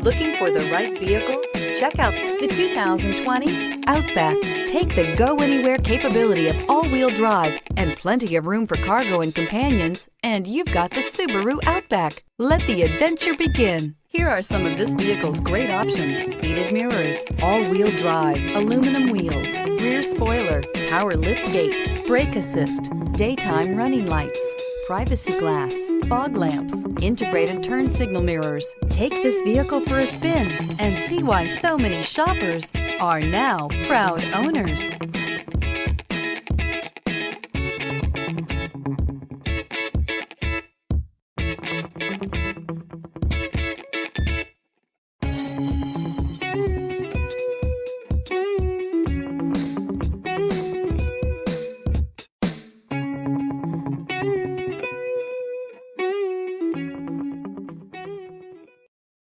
Looking for the right vehicle? Check out the 2020 Outback. Take the go-anywhere capability of all-wheel drive and plenty of room for cargo and companions, and you've got the Subaru Outback. Let the adventure begin. Here are some of this vehicle's great options: heated mirrors, all-wheel drive, aluminum wheels, rear spoiler, power liftgate, brake assist, daytime running lights, privacy glass, fog lamps, integrated turn signal mirrors. Take this vehicle for a spin and see why so many shoppers are now proud owners.